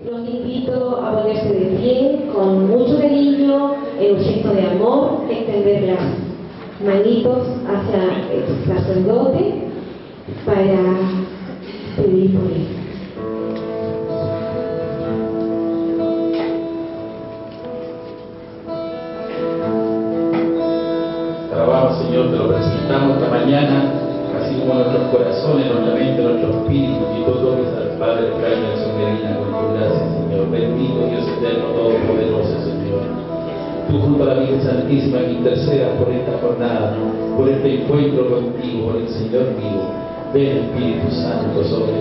Los invito a ponerse de pie con mucho cariño, en un gesto de amor, extender las manitos hacia el sacerdote para pedir por él. Alabamos, Señor, te lo presentamos esta mañana, así como nuestros corazones, nuestra mente, nuestro espíritu, y tú toques al Padre Carmen Soberana con tu gracia, Señor. Bendito Dios eterno, todopoderoso, Señor. Tú junto a la Virgen Santísima que intercedas por esta jornada, por este encuentro contigo, por el Señor vivo. Ven, Espíritu Santo, sobre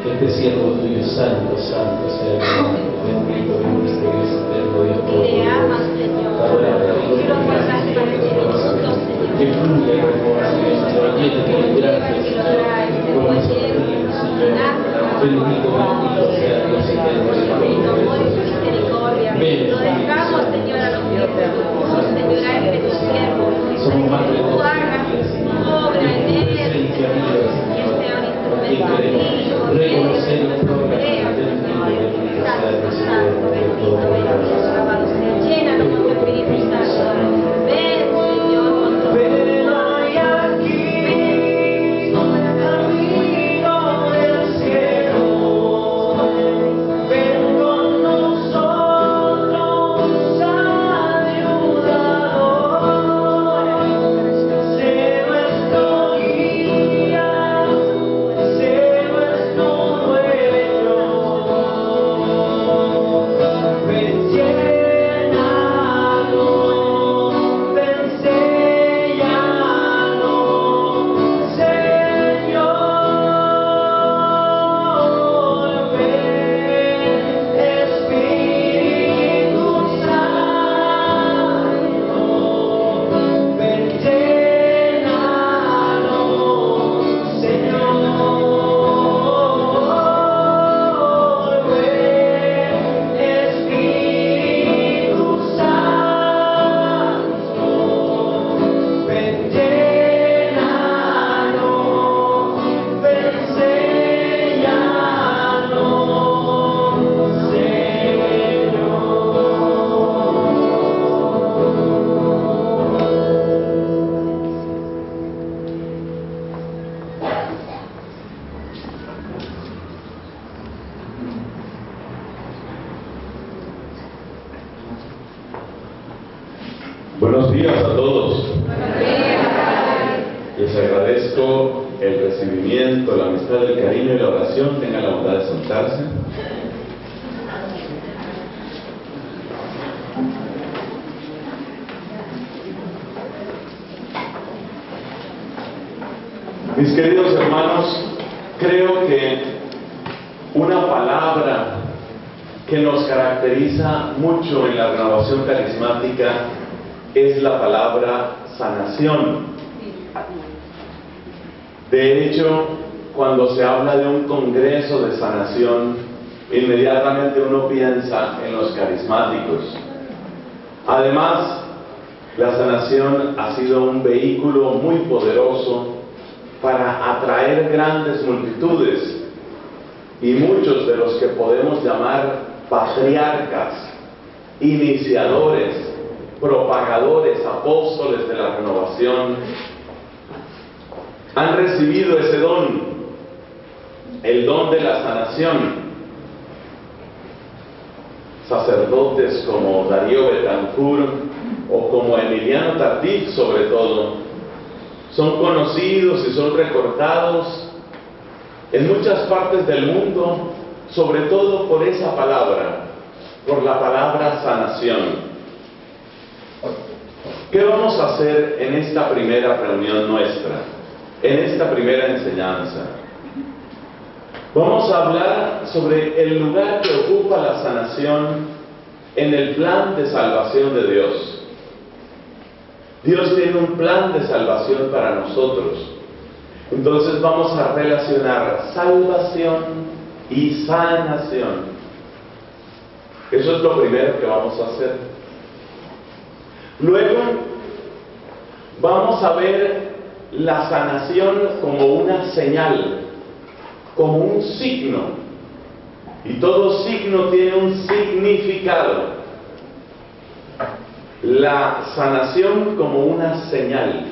este siervo tuyo, santo, santo sea el nombre. Bendito Dios, Dios eterno, Dios todopoderoso. Que fluya y recorre, Señor, lleno de gracia, Señor, por misericordia, Señor. Bendito sea Dios eterno, ven, lo dejamos, Señor, a los pies de tu cruz, Señor, a este tu siervo, para que tú hagas obra en él, Señor, que sea un instrumento activo, reconocer el programa del Santo, Santo, bendito, bendito, alabado sea, llénanos con tu Espíritu Santo, ven, Señor, con tu Buenos días a todos. Les agradezco el recibimiento, la amistad, el cariño y la oración. Tengan la bondad de sentarse. Mis queridos hermanos, creo que una palabra que nos caracteriza mucho en la renovación carismática es la palabra sanación. De hecho, cuando se habla de un congreso de sanación, inmediatamente uno piensa en los carismáticos. Además, la sanación ha sido un vehículo muy poderoso para atraer grandes multitudes, y muchos de los que podemos llamar patriarcas, iniciadores, propagadores, apóstoles de la renovación, han recibido ese don, el don de la sanación. Sacerdotes como Darío Betancourt o como Emiliano Tardif, sobre todo, son conocidos y son recordados en muchas partes del mundo, sobre todo por esa palabra, por la palabra sanación. ¿Qué vamos a hacer en esta primera reunión nuestra? En esta primera enseñanza. Vamos a hablar sobre el lugar que ocupa la sanación en el plan de salvación de Dios. Dios tiene un plan de salvación para nosotros. Entonces vamos a relacionar salvación y sanación. Eso es lo primero que vamos a hacer. Luego vamos a ver la sanación como una señal, como un signo Y todo signo tiene un significado. La sanación como una señal.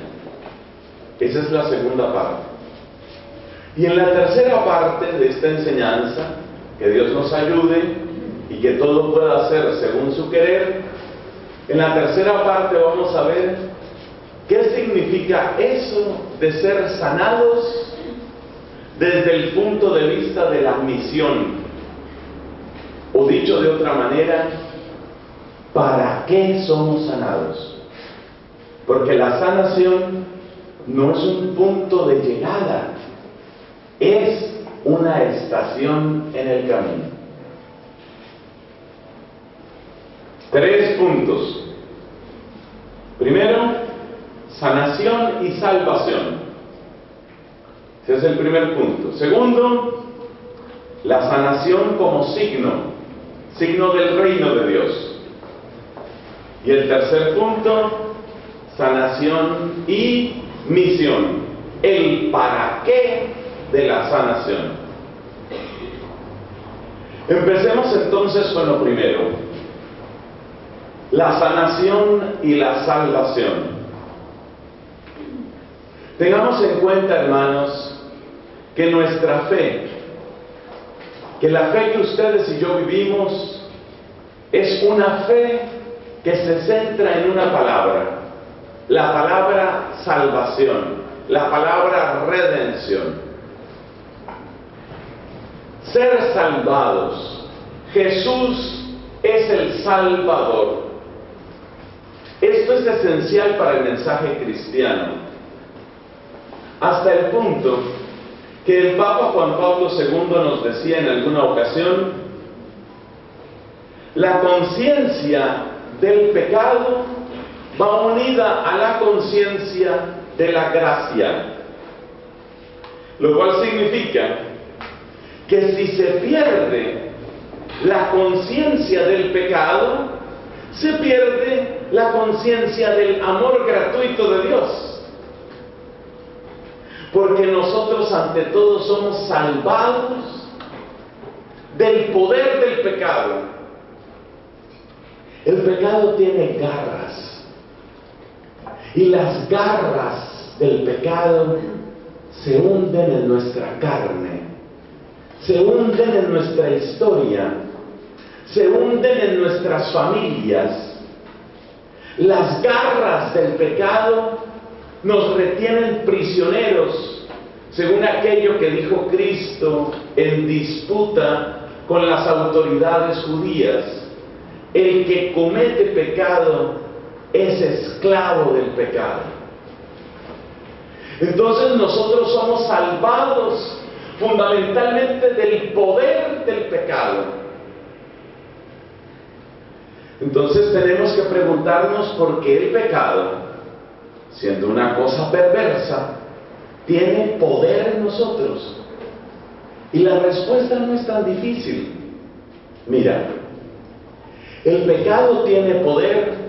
Esa es la segunda parte. Y en la tercera parte de esta enseñanza, que Dios nos ayude y que todo pueda ser según su querer, en la tercera parte vamos a ver qué significa eso de ser sanados desde el punto de vista de la misión. O dicho de otra manera, ¿para qué somos sanados? Porque la sanación no es un punto de llegada, es una estación en el camino. 3 puntos. Primero, sanación y salvación. Ese es el primer punto. Segundo, la sanación como signo del reino de Dios. Y el tercer punto, sanación y misión. El para qué de la sanación. Empecemos entonces con lo primero, la sanación y la salvación. Tengamos en cuenta, hermanos, que nuestra fe, que la fe que ustedes y yo vivimos, es una fe que se centra en una palabra, la palabra salvación, la palabra redención. Ser salvados. Jesús es el Salvador. Esto es esencial para el mensaje cristiano, hasta el punto que el Papa Juan Pablo II nos decía en alguna ocasión: la conciencia del pecado va unida a la conciencia de la gracia, lo cual significa que si se pierde la conciencia del pecado, se pierde la conciencia del amor gratuito de Dios. Porque nosotros ante todo somos salvados del poder del pecado. El pecado tiene garras, y las garras del pecado se hunden en nuestra carne, se hunden en nuestra historia, se hunden en nuestras familias. Las garras del pecado nos retienen prisioneros, según aquello que dijo Cristo en disputa con las autoridades judías: el que comete pecado es esclavo del pecado. Entonces nosotros somos salvados fundamentalmente del poder del pecado. Entonces tenemos que preguntarnos por qué el pecado, siendo una cosa perversa, tiene poder en nosotros. Y la respuesta no es tan difícil. Mira, el pecado tiene poder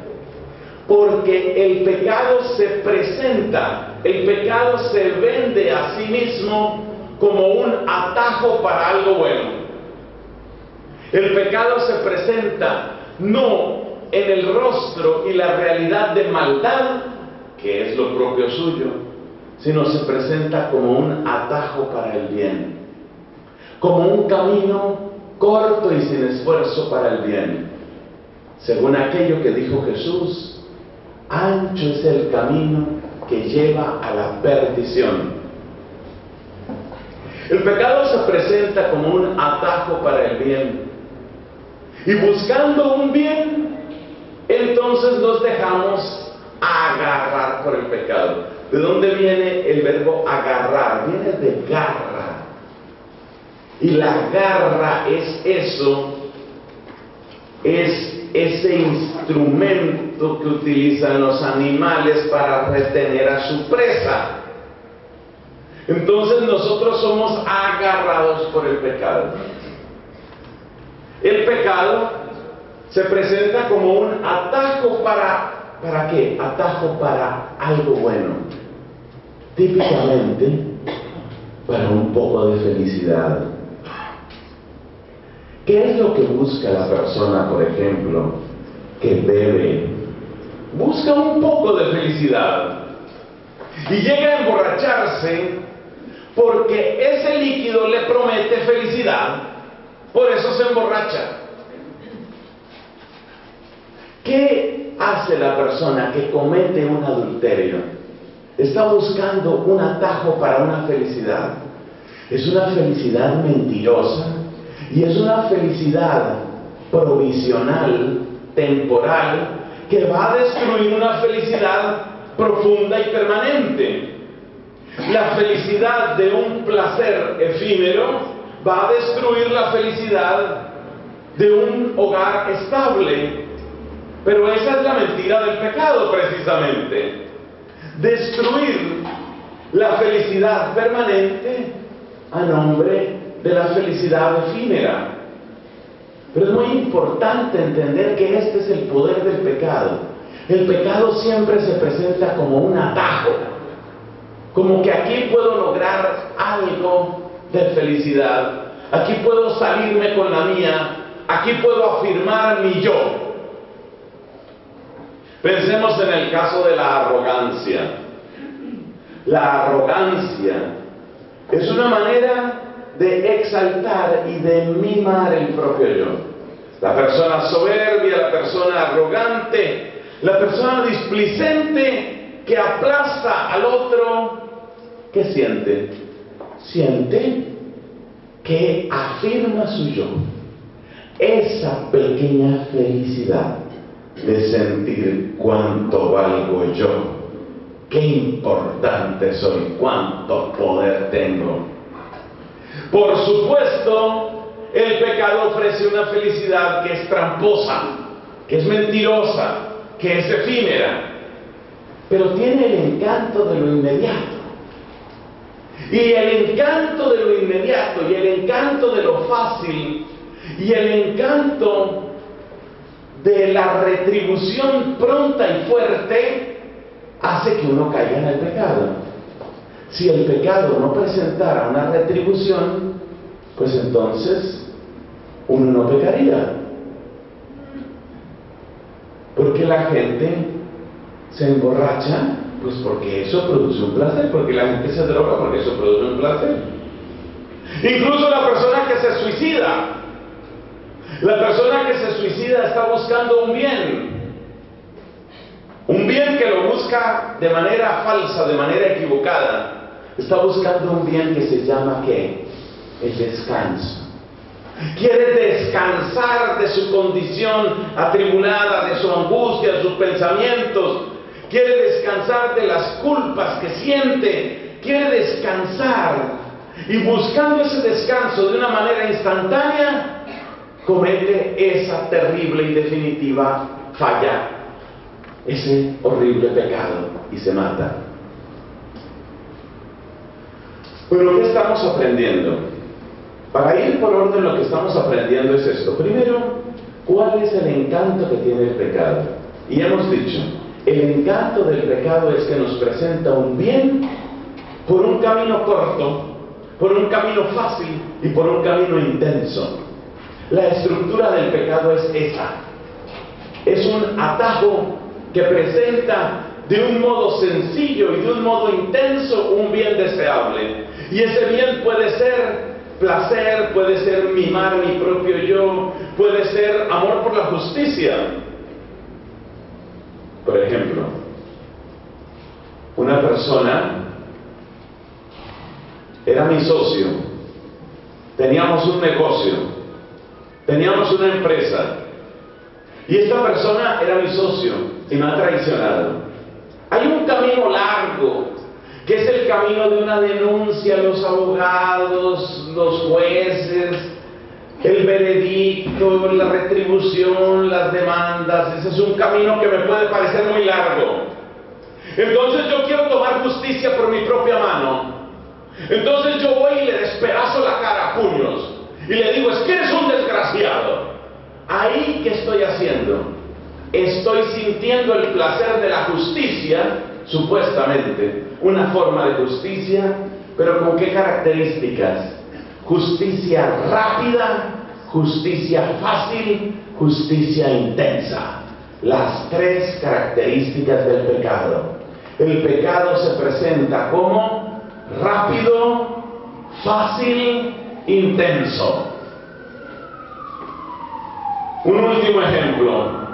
porque el pecado se presenta, el pecado se vende a sí mismo como un atajo para algo bueno. El pecado se presenta no en el rostro y la realidad de maldad, que es lo propio suyo, sino se presenta como un atajo para el bien, como un camino corto y sin esfuerzo para el bien. Según aquello que dijo Jesús: ancho es el camino que lleva a la perdición. El pecado se presenta como un atajo para el bien, y buscando un bien, entonces nos dejamos agarrar por el pecado. ¿De dónde viene el verbo agarrar? Viene de garra. Y la garra es eso, es ese instrumento que utilizan los animales para retener a su presa. Entonces nosotros somos agarrados por el pecado. El pecado se presenta como un atajo ¿para qué? Atajo para algo bueno. Típicamente para un poco de felicidad. ¿Qué es lo que busca la persona, por ejemplo, que bebe? Busca un poco de felicidad y llega a emborracharse porque ese líquido le promete felicidad, por eso se emborracha. ¿Qué hace la persona que comete un adulterio? Está buscando un atajo para una felicidad. Es una felicidad mentirosa y es una felicidad provisional, temporal, que va a destruir una felicidad profunda y permanente. La felicidad de un placer efímero va a destruir la felicidad de un hogar estable. Pero esa es la mentira del pecado, precisamente. Destruir la felicidad permanente a nombre de la felicidad efímera. Pero es muy importante entender que este es el poder del pecado. El pecado siempre se presenta como un atajo, como que aquí puedo lograr algo de felicidad, aquí puedo salirme con la mía, aquí puedo afirmar mi yo. Pensemos en el caso de la arrogancia. La arrogancia es una manera de exaltar y de mimar el propio yo. La persona soberbia, la persona arrogante, la persona displicente que aplasta al otro, ¿qué siente? Siente que afirma su yo. Esa pequeña felicidad de sentir cuánto valgo yo, qué importante soy, cuánto poder tengo. Por supuesto, el pecado ofrece una felicidad que es tramposa, que es mentirosa, que es efímera, pero tiene el encanto de lo inmediato. Y el encanto de lo inmediato, y el encanto de lo fácil, y el encanto de la retribución pronta y fuerte, hace que uno caiga en el pecado. Si el pecado no presentara una retribución, pues entonces uno no pecaría. Porque la gente se emborracha, pues porque eso produce un placer, porque la gente se droga porque eso produce un placer. Incluso la persona que se suicida, la persona que se suicida está buscando un bien que lo busca de manera falsa, de manera equivocada. Está buscando un bien que se llama ¿qué? El descanso. Quiere descansar de su condición atribulada, de su angustia, de sus pensamientos. Quiere descansar de las culpas que siente. Quiere descansar. Y buscando ese descanso de una manera instantánea, comete esa terrible y definitiva falla, ese horrible pecado, y se mata. Pero ¿qué estamos aprendiendo? Para ir por orden, lo que estamos aprendiendo es esto. Primero, ¿cuál es el encanto que tiene el pecado? Y hemos dicho, el encanto del pecado es que nos presenta un bien por un camino corto, por un camino fácil y por un camino intenso. La estructura del pecado es esa. Es un atajo que presenta de un modo sencillo y de un modo intenso un bien deseable. Y ese bien puede ser placer, puede ser mimar mi propio yo, puede ser amor por la justicia. Por ejemplo, una persona era mi socio, teníamos un negocio, teníamos una empresa, y esta persona era mi socio y me ha traicionado. Hay un camino largo, que es el camino de una denuncia, los abogados, los jueces, el veredicto, la retribución, las demandas. Ese es un camino que me puede parecer muy largo. Entonces yo quiero tomar justicia por mi propia mano. Entonces yo voy y le despedazo la cara a puños y le digo, es que eres un desgraciado. Ahí, ¿qué estoy haciendo? Estoy sintiendo el placer de la justicia, supuestamente, una forma de justicia, pero ¿con qué características? Justicia rápida justicia fácil, justicia intensa. Las tres características del pecado. El pecado se presenta como rápido, fácil, intenso. Un último ejemplo.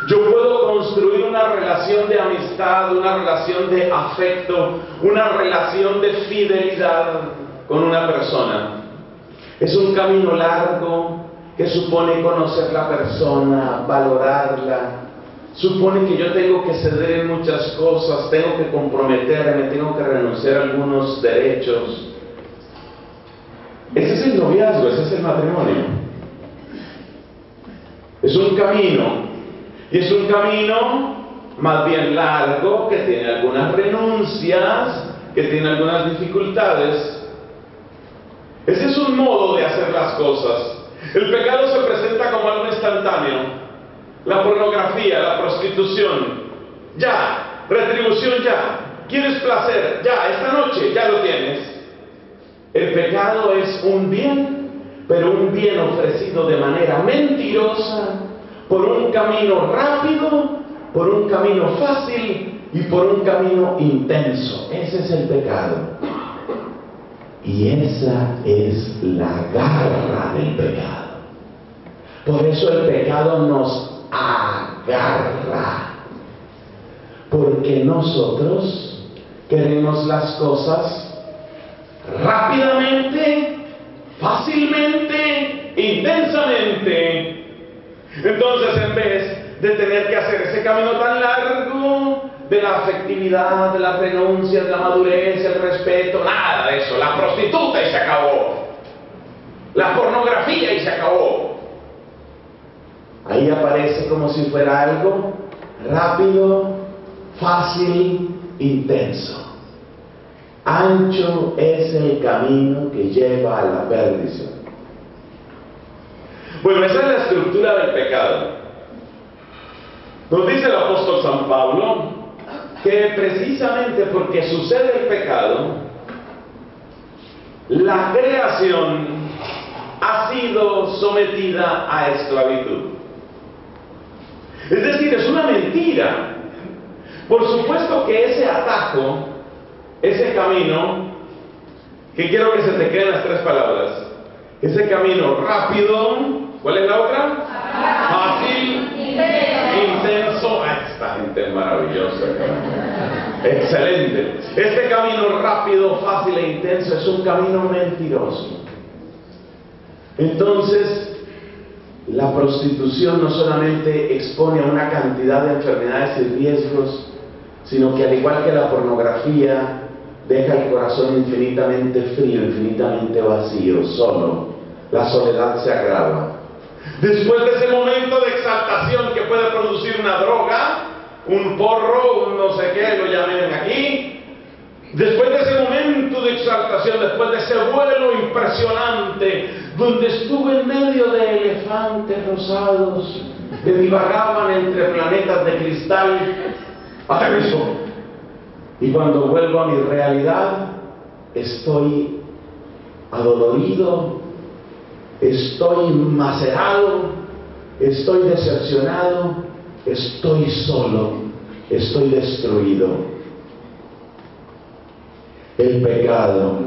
Yo puedo construir una relación de amistad, una relación de afecto, una relación de fidelidad con una persona. Es un camino largo que supone conocer la persona, valorarla. Supone que yo tengo que ceder en muchas cosas, tengo que comprometerme, tengo que renunciar a algunos derechos. Ese es el noviazgo, ese es el matrimonio. Es un camino. Y es un camino más bien largo, que tiene algunas renuncias, que tiene algunas dificultades. Ese es un modo de hacer las cosas. El pecado se presenta como algo instantáneo. La pornografía, la prostitución, ya. Retribución, ya. ¿Quieres placer? Ya. Esta noche ya lo tienes. El pecado es un bien, pero un bien ofrecido de manera mentirosa, por un camino rápido, por un camino fácil y por un camino intenso. Ese es el pecado. Y esa es la garra del pecado. Por eso el pecado nos agarra. Porque nosotros queremos las cosas rápidamente, fácilmente, intensamente. Entonces, en vez de tener que hacer ese camino tan largo de la afectividad, de las renuncias, de la madurez, el respeto, nada de eso. La prostituta y se acabó. La pornografía y se acabó. Ahí aparece como si fuera algo rápido, fácil, intenso. Ancho es el camino que lleva a la perdición. Bueno, esa es la estructura del pecado. Nos dice el apóstol San Pablo que precisamente porque sucede el pecado, la creación ha sido sometida a esclavitud. Es decir, es una mentira. Por supuesto que ese atajo, ese camino, que quiero que se te queden las tres palabras, ese camino rápido, ¿cuál es la otra? Fácil, intenso. Esta gente es maravillosa. Excelente. Este camino rápido, fácil e intenso es un camino mentiroso. Entonces, la prostitución no solamente expone a una cantidad de enfermedades y riesgos, sino que al igual que la pornografía, deja el corazón infinitamente frío, infinitamente vacío, solo. La soledad se agrava. Después de ese momento de exaltación que puede producir una droga, un porro, un no sé qué, lo llamen aquí, después de ese momento de exaltación, después de ese vuelo impresionante, donde estuve en medio de elefantes rosados que divagaban entre planetas de cristal, aterrizo. Y cuando vuelvo a mi realidad, estoy adolorido, estoy macerado, estoy decepcionado, estoy solo, estoy destruido. El pecado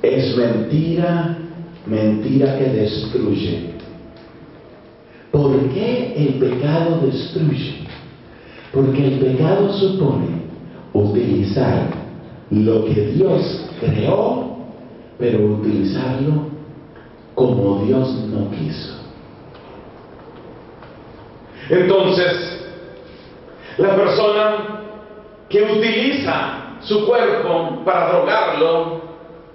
es mentira, mentira que destruye. ¿Por qué el pecado destruye? Porque el pecado supone utilizar lo que Dios creó, pero utilizarlo como Dios no quiso. Entonces, la persona que utiliza su cuerpo para drogarlo,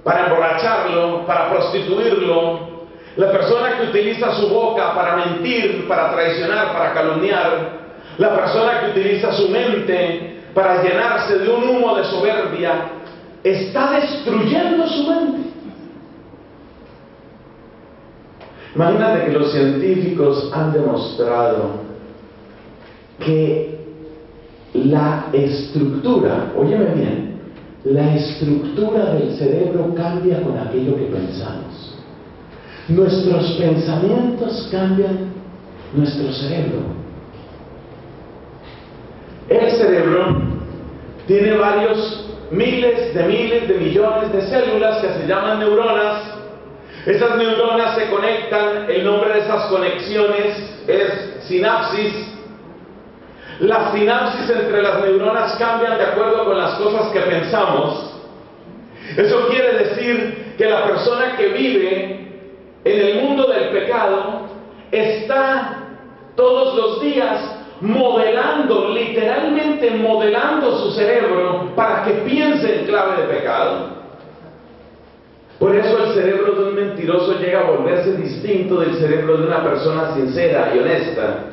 para emborracharlo, para prostituirlo, la persona que utiliza su boca para mentir, para traicionar, para calumniar, la persona que utiliza su mente para llenarse de un humo de soberbia, está destruyendo su mente. Imagínate que los científicos han demostrado que la estructura, óyeme bien, la estructura del cerebro cambia con aquello que pensamos. Nuestros pensamientos cambian nuestro cerebro. El cerebro tiene varios miles de millones de células que se llaman neuronas. Esas neuronas se conectan, el nombre de esas conexiones es sinapsis. Las sinapsis entre las neuronas cambian de acuerdo con las cosas que pensamos. Eso quiere decir que la persona que vive en el mundo del pecado está todos los días modelando, literalmente modelando su cerebro para que piense en clave de pecado. Por eso el cerebro de un mentiroso llega a volverse distinto del cerebro de una persona sincera y honesta.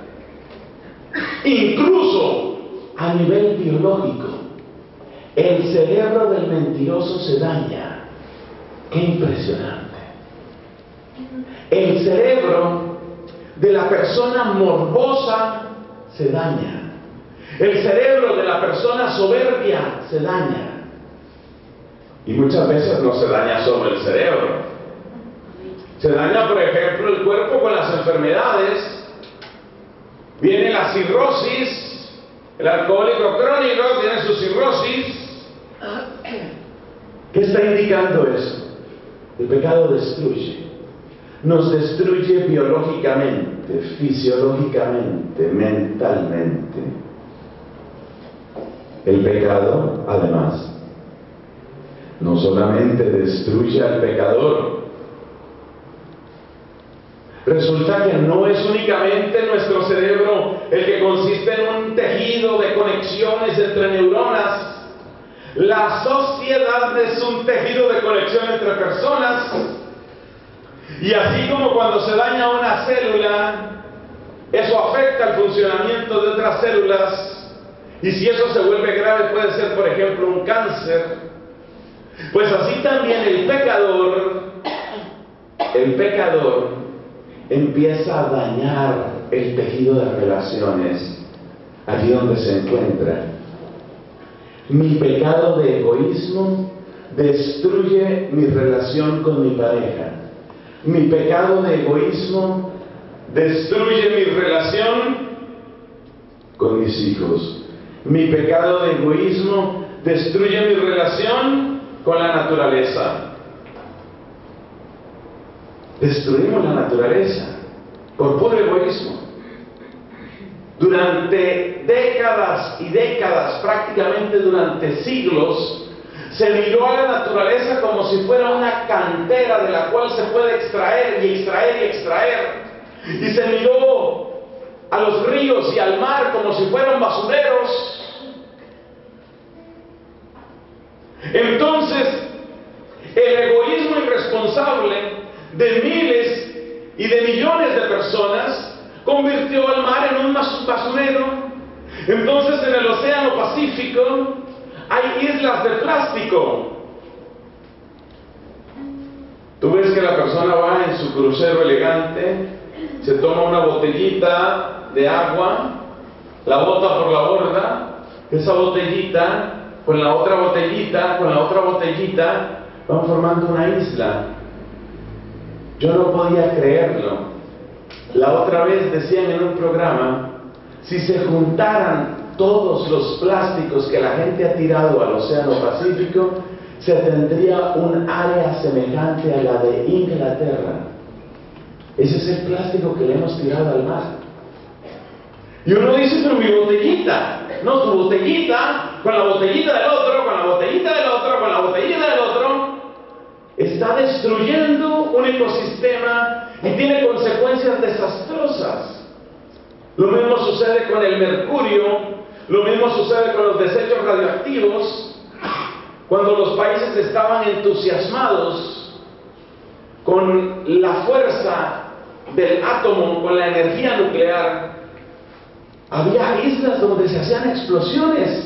Incluso a nivel biológico, el cerebro del mentiroso se daña. ¡Qué impresionante! El cerebro de la persona morbosa se daña. El cerebro de la persona soberbia se daña. Y muchas veces no se daña solo el cerebro. Se daña, por ejemplo, el cuerpo con las enfermedades. Viene la cirrosis. El alcohólico crónico tiene su cirrosis. ¿Qué está indicando eso? El pecado destruye. Nos destruye biológicamente, fisiológicamente, mentalmente. El pecado, además, no solamente destruye al pecador. Resulta que no es únicamente nuestro cerebro el que consiste en un tejido de conexiones entre neuronas. La sociedad es un tejido de conexión entre personas. Y así como cuando se daña una célula, eso afecta el funcionamiento de otras células. Y si eso se vuelve grave, puede ser, por ejemplo, un cáncer. Pues así también el pecador empieza a dañar el tejido de relaciones allí donde se encuentra. Mi pecado de egoísmo destruye mi relación con mi pareja. Mi pecado de egoísmo destruye mi relación con mis hijos. Mi pecado de egoísmo destruye mi relación con la naturaleza. Destruimos la naturaleza por puro egoísmo. Durante décadas y décadas, prácticamente durante siglos, se miró a la naturaleza como si fuera una cantera de la cual se puede extraer y extraer y extraer. Y se miró a los ríos y al mar como si fueran basureros. Entonces, el egoísmo irresponsable de miles y de millones de personas convirtió al mar en un basurero. Entonces, en el Océano Pacífico hay islas de plástico. Tú ves que la persona va en su crucero elegante, se toma una botellita de agua, la bota por la borda, esa botellita con la otra botellita, con la otra botellita, van formando una isla. Yo no podía creerlo. La otra vez decían en un programa, si se juntaran todos los plásticos que la gente ha tirado al Océano Pacífico, se tendría un área semejante a la de Inglaterra. Ese es el plástico que le hemos tirado al mar. Y uno dice, pero mi botellita, no, tu botellita, con la botellita del otro, con la botellita del otro, con la botellita del otro, está destruyendo un ecosistema y tiene consecuencias desastrosas. Lo mismo sucede con el mercurio, lo mismo sucede con los desechos radioactivos. Cuando los países estaban entusiasmados con la fuerza del átomo, con la energía nuclear, había islas donde se hacían explosiones.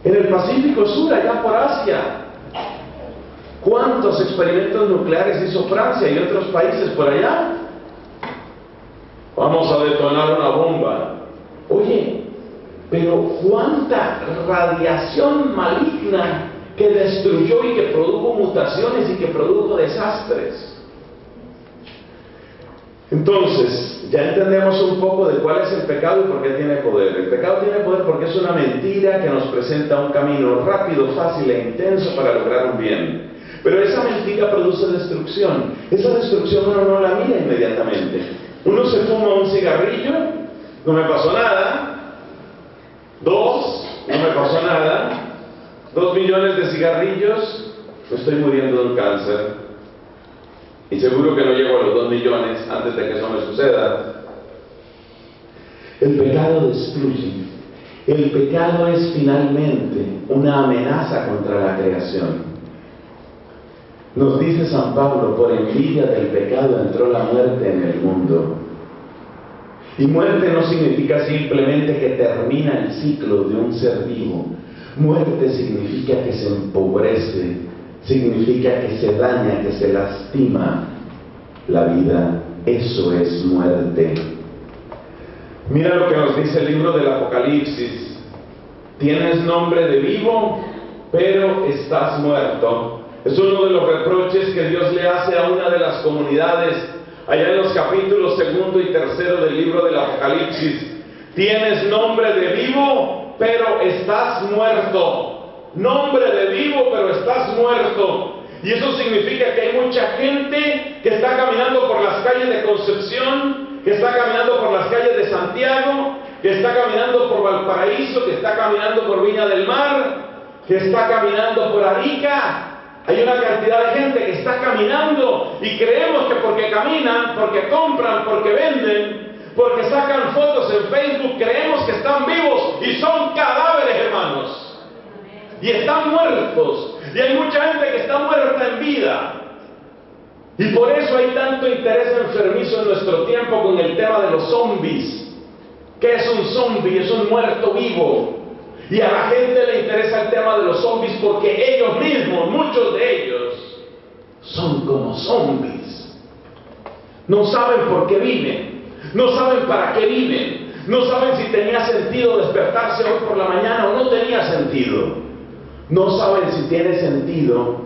En el Pacífico Sur, allá por Asia. ¿Cuántos experimentos nucleares hizo Francia y otros países por allá? Vamos a detonar una bomba. Oye, pero cuánta radiación maligna que destruyó y que produjo mutaciones y que produjo desastres. Entonces, ya entendemos un poco de cuál es el pecado y por qué tiene poder. El pecado tiene poder porque es una mentira que nos presenta un camino rápido, fácil e intenso para lograr un bien. Pero esa mentira produce destrucción. Esa destrucción uno no la mira inmediatamente. Uno se fuma un cigarrillo, no me pasó nada. 2, no me pasó nada. 2 millones de cigarrillos, me estoy muriendo de un cáncer. Y seguro que no llego a los 2 millones antes de que eso me suceda. El pecado destruye. El pecado es finalmente una amenaza contra la creación. Nos dice San Pablo, por envidia del pecado entró la muerte en el mundo. Y muerte no significa simplemente que termina el ciclo de un ser vivo. Muerte significa que se empobrece, significa que se daña, que se lastima la vida. Eso es muerte. Mira lo que nos dice el libro del Apocalipsis. Tienes nombre de vivo, pero estás muerto. Es uno de los reproches que Dios le hace a una de las comunidades allá en los capítulos 2 y 3 del libro del Apocalipsis. Tienes nombre de vivo, pero estás muerto. Nombre de vivo, pero estás muerto. Y eso significa que hay mucha gente que está caminando por las calles de Concepción, que está caminando por las calles de Santiago, que está caminando por Valparaíso, que está caminando por Viña del Mar, que está caminando por Arica. Hay una cantidad de gente que está caminando y creemos que porque caminan, porque compran, porque venden, porque sacan fotos en Facebook, creemos que están vivos y son cadáveres, hermanos. Y están muertos. Y hay mucha gente que está muerta en vida. Y por eso hay tanto interés enfermizo en nuestro tiempo con el tema de los zombies. ¿Qué es un zombie? Es un muerto vivo. Y a la gente le interesa el tema de los zombies porque ellos mismos, muchos de ellos, son como zombies. No saben por qué viven, no saben para qué viven, no saben si tenía sentido despertarse hoy por la mañana o no tenía sentido. No saben si tiene sentido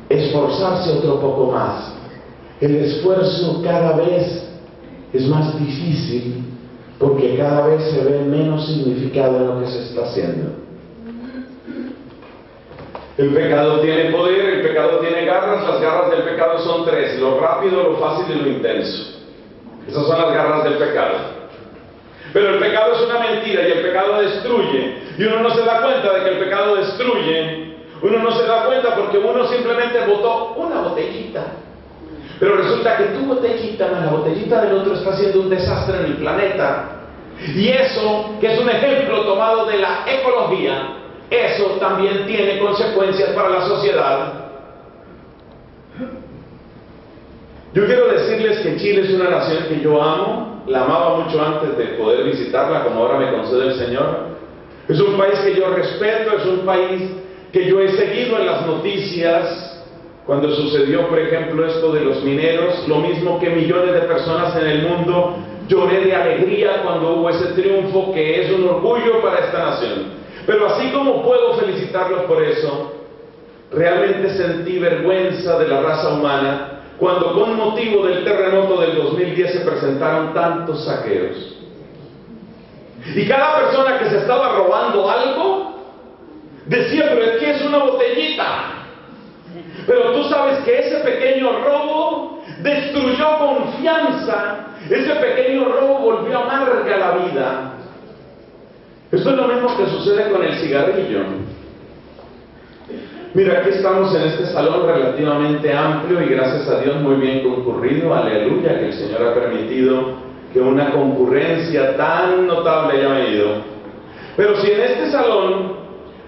esforzarse otro poco más. El esfuerzo cada vez es más difícil porque cada vez se ve menos significado en lo que se está haciendo. El pecado tiene poder, el pecado tiene garras. Las garras del pecado son 3: lo rápido, lo fácil y lo intenso. Esas son las garras del pecado. Pero el pecado es una mentira y el pecado destruye. Y uno no se da cuenta de que el pecado destruye. Uno no se da cuenta porque uno simplemente botó una botellita. Pero resulta que tu botellita más la botellita del otro está haciendo un desastre en el planeta. Y eso, que es un ejemplo tomado de la ecología, eso también tiene consecuencias para la sociedad. Yo quiero decirles que Chile es una nación que yo amo. La amaba mucho antes de poder visitarla, como ahora me concede el Señor. Es un país que yo respeto, es un país que yo he seguido en las noticias. Cuando sucedió, por ejemplo, esto de los mineros, lo mismo que millones de personas en el mundo, lloré de alegría cuando hubo ese triunfo que es un orgullo para esta nación. Pero así como puedo felicitarlos por eso, realmente sentí vergüenza de la raza humana cuando con motivo del terremoto del 2010 se presentaron tantos saqueos. Y cada persona que se estaba robando algo, decía, pero es que es una botellita. Pero tú sabes que ese pequeño robo destruyó confianza. Ese pequeño robo volvió amarga la vida. Esto es lo mismo que sucede con el cigarrillo. Mira, aquí estamos en este salón relativamente amplio y gracias a Dios muy bien concurrido. Aleluya, que el Señor ha permitido que una concurrencia tan notable haya venido. Pero si en este salón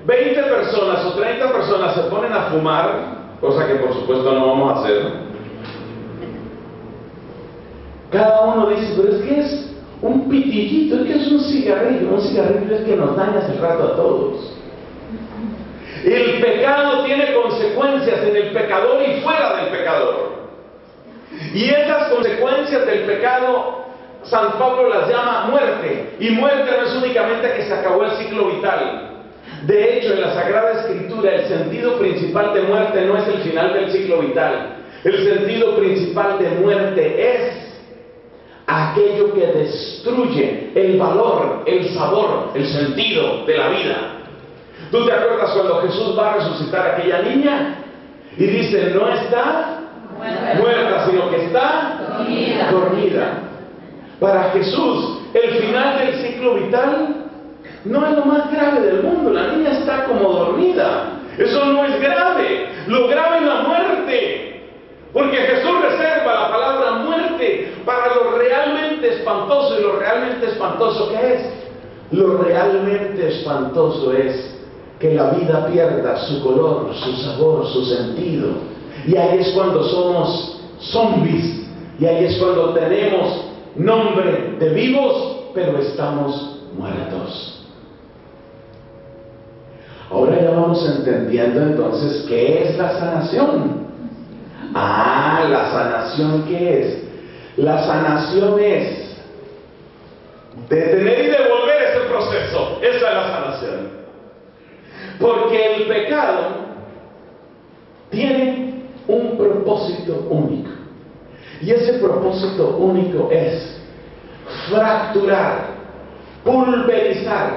20 personas o 30 personas se ponen a fumar, cosa que por supuesto no vamos a hacer, cada uno dice, pero es que es un pitillito, es que es un cigarrillo es que nos daña hace rato a todos. El pecado tiene consecuencias en el pecador y fuera del pecador. Y esas consecuencias del pecado, San Pablo las llama muerte. Y muerte no es únicamente que se acabó el ciclo vital. De hecho, en la Sagrada Escritura, el sentido principal de muerte no es el final del ciclo vital. El sentido principal de muerte es aquello que destruye el valor, el sabor, el sentido de la vida. ¿Tú te acuerdas cuando Jesús va a resucitar a aquella niña? Y dice, no está muerta, sino que está dormida. Para Jesús, el final del ciclo vital no es lo más grave del mundo. La niña está como dormida. Eso no es grave. Lo grave es la muerte. Porque Jesús reserva la palabra muerte para lo realmente espantoso. ¿Y lo realmente espantoso qué es? Lo realmente espantoso es que la vida pierda su color, su sabor, su sentido. Y ahí es cuando somos zombies. Y ahí es cuando tenemos nombre de vivos, pero estamos muertos. Ahora ya vamos entendiendo entonces qué es la sanación. La sanación ¿qué es? La sanación es detener y devolver ese proceso. Esa es la sanación. Porque el pecado tiene un propósito único. Y ese propósito único es fracturar, pulverizar,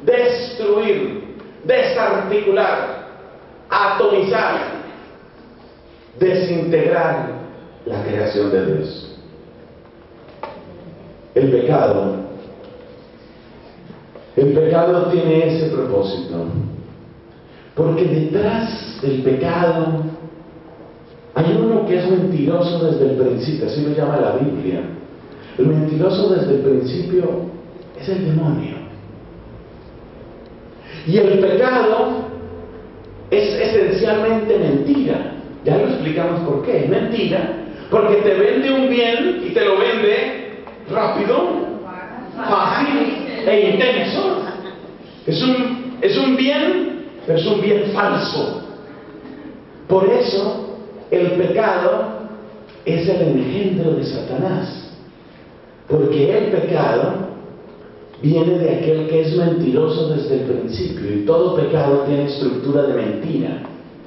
destruir, desarticular, atomizar, desintegrar la creación de Dios. El pecado tiene ese propósito, porque detrás del pecado hay uno que es mentiroso desde el principio, así lo llama la Biblia. El mentiroso desde el principio es el demonio. Y el pecado es esencialmente mentira. Ya lo explicamos por qué. Es mentira porque te vende un bien y te lo vende rápido, fácil e intenso. Es un bien, pero es un bien falso. Por eso el pecado es el engendro de Satanás. Porque el pecado viene de aquel que es mentiroso desde el principio. Y todo pecado tiene estructura de mentira.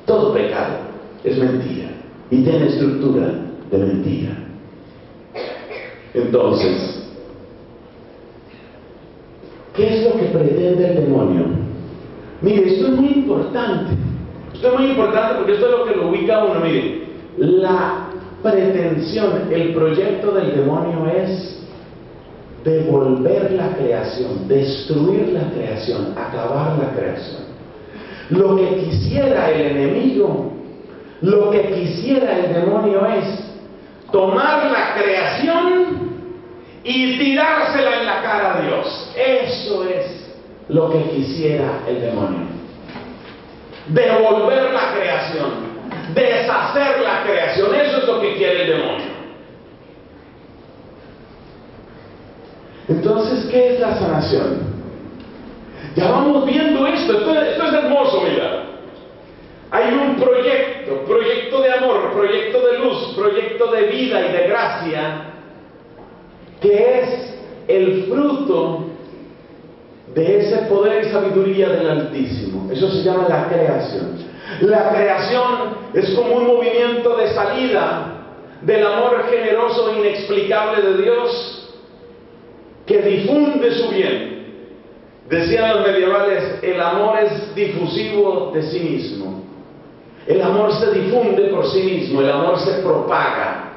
Todo pecado es mentira y tiene estructura de mentira. Entonces, ¿qué es lo que pretende el demonio? Mire, esto es muy importante. Esto es muy importante porque esto es lo que lo ubica a uno. Mire, la pretensión, el proyecto del demonio es devolver la creación, destruir la creación, acabar la creación. Lo que quisiera el enemigo, lo que quisiera el demonio es tomar la creación y tirársela en la cara a Dios. Eso es lo que quisiera el demonio. Devolver la creación, deshacer la creación. Eso es lo que quiere el demonio. Entonces, ¿qué es la sanación? Ya vamos viendo esto es hermoso, mira. Hay un proyecto de amor, proyecto de luz, proyecto de vida y de gracia, que es el fruto de ese poder y sabiduría del Altísimo. Eso se llama la creación. La creación es como un movimiento de salida del amor generoso e inexplicable de Dios, que difunde su bien. Decían los medievales, el amor es difusivo de sí mismo. El amor se difunde por sí mismo, el amor se propaga.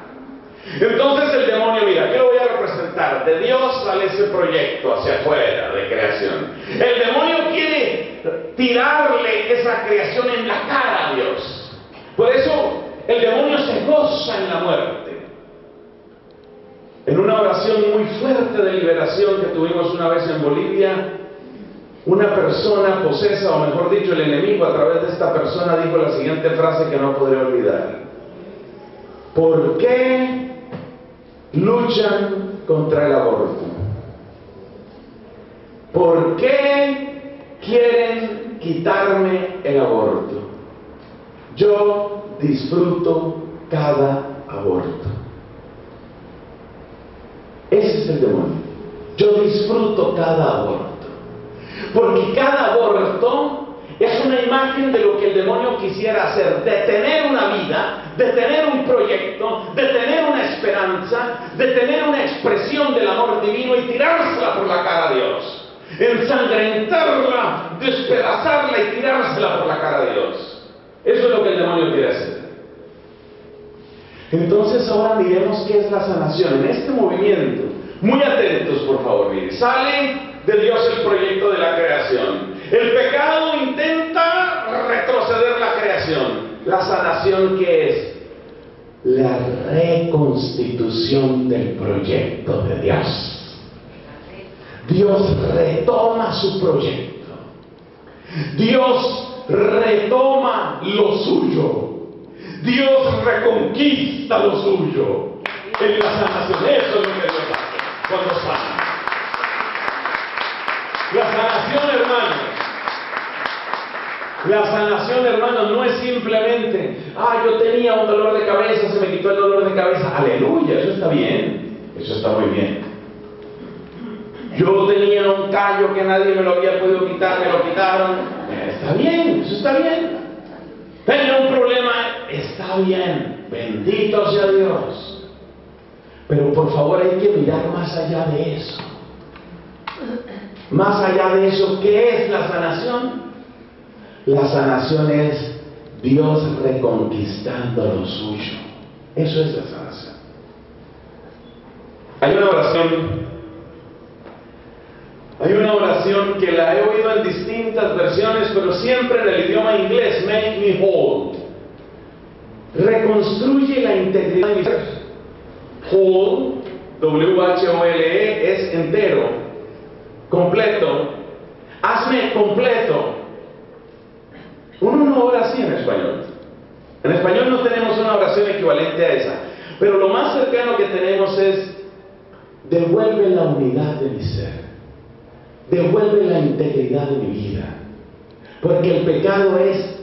Entonces el demonio, mira, yo lo voy a representar. De Dios sale ese proyecto hacia afuera de creación. El demonio quiere tirarle esa creación en la cara a Dios. Por eso el demonio se goza en la muerte. En una oración muy fuerte de liberación que tuvimos una vez en Bolivia, una persona posesa, o mejor dicho, el enemigo a través de esta persona dijo la siguiente frase que no podré olvidar. ¿Por qué luchan contra el aborto? ¿Por qué quieren quitarme el aborto? Yo disfruto cada aborto. Ese es el demonio. Yo disfruto cada aborto. Porque cada aborto es una imagen de lo que el demonio quisiera hacer: detener una vida, detener un proyecto, detener una esperanza, detener una expresión amor divino y tirársela por la cara a Dios. Ensangrentarla, despedazarla y tirársela por la cara a Dios. Eso es lo que el demonio quiere hacer. Entonces ahora miremos qué es la sanación. En este movimiento, muy atentos por favor, miren, sale de Dios el proyecto de la creación. El pecado intenta retroceder la creación. La sanación, ¿qué es? La reconstitución del proyecto de Dios. Dios retoma su proyecto. Dios retoma lo suyo. Dios reconquista lo suyo. En la sanación, eso es lo que Dios hace cuando sana. La sanación, hermanos, no es simplemente, yo tenía un dolor de cabeza, se me quitó el dolor de cabeza. Aleluya, eso está bien, eso está muy bien. Yo tenía un callo que nadie me lo había podido quitar, me lo quitaron. Está bien, eso está bien. Tenía un problema, está bien, bendito sea Dios. Pero por favor hay que mirar más allá de eso. Más allá de eso, ¿qué es la sanación? La sanación es Dios reconquistando lo suyo. Eso es la sanación. Hay una oración que la he oído en distintas versiones, pero siempre en el idioma inglés: make me whole. Reconstruye la integridad de mi ser. Whole, W-H-O-L-E, es entero, completo. Hazme completo. Uno no ora así en español. En español no tenemos una oración equivalente a esa. Pero lo más cercano que tenemos es: devuelve la unidad de mi ser. Devuelve la integridad de mi vida. Porque el pecado es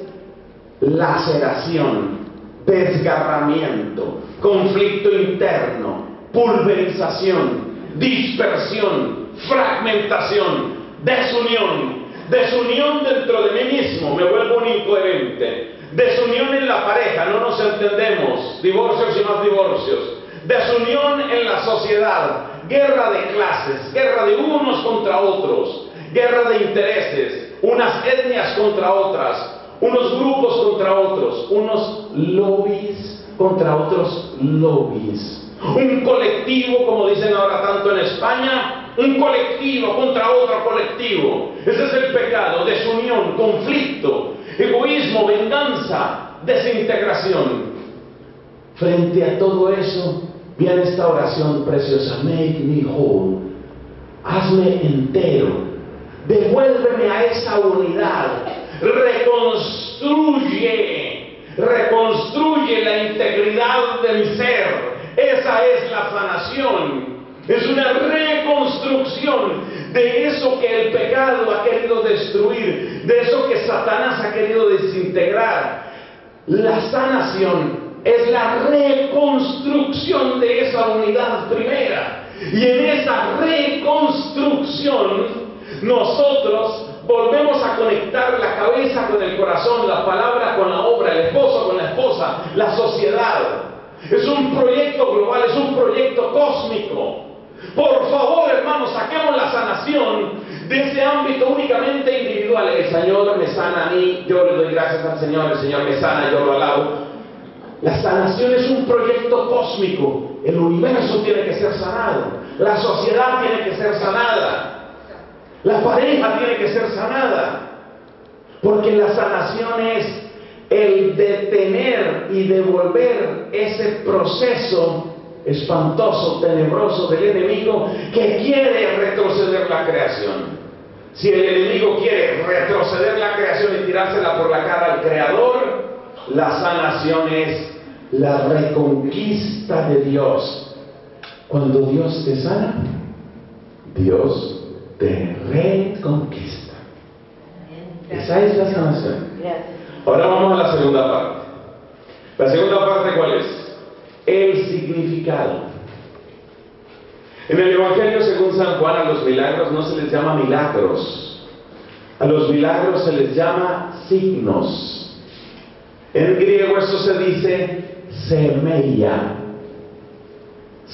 laceración, desgarramiento, conflicto interno, pulverización, dispersión, fragmentación, desunión dentro de mí mismo, me vuelvo un incoherente, desunión en la pareja, no nos entendemos, divorcios y más divorcios, desunión en la sociedad, guerra de clases, guerra de unos contra otros, guerra de intereses, unas etnias contra otras, unos grupos contra otros, unos lobbies contra otros lobbies, un colectivo, como dicen ahora tanto en España, un colectivo contra otro colectivo. Ese es el pecado: desunión, conflicto, egoísmo, venganza, desintegración. Frente a todo eso viene esta oración preciosa: make me whole. Hazme entero, devuélveme a esa unidad, reconstruye la integridad de mi ser. Esa es la sanación. Es una reconstrucción de eso que el pecado ha querido destruir, de eso que Satanás ha querido desintegrar. La sanación es la reconstrucción de esa unidad primera. Y en esa reconstrucción nosotros volvemos a conectar la cabeza con el corazón, la palabra con la obra, el esposo con la esposa, la sociedad. Es un proyecto global, es un proyecto cósmico. Por favor, hermanos, saquemos la sanación de ese ámbito únicamente individual. El Señor me sana a mí, yo le doy gracias al Señor, el Señor me sana, yo lo alabo. La sanación es un proyecto cósmico. El universo tiene que ser sanado, la sociedad tiene que ser sanada, la pareja tiene que ser sanada, porque la sanación es el detener y devolver ese proceso espantoso, tenebroso del enemigo que quiere retroceder la creación. Si el enemigo quiere retroceder la creación y tirársela por la cara al Creador, la sanación es la reconquista de Dios. Cuando Dios te sana, Dios te reconquista. Esa es la sanación. Ahora vamos a la segunda parte. La segunda parte, ¿cuál es? El significado. En el Evangelio según San Juan, a los milagros no se les llama milagros. A los milagros se les llama signos. En griego eso se dice semeia.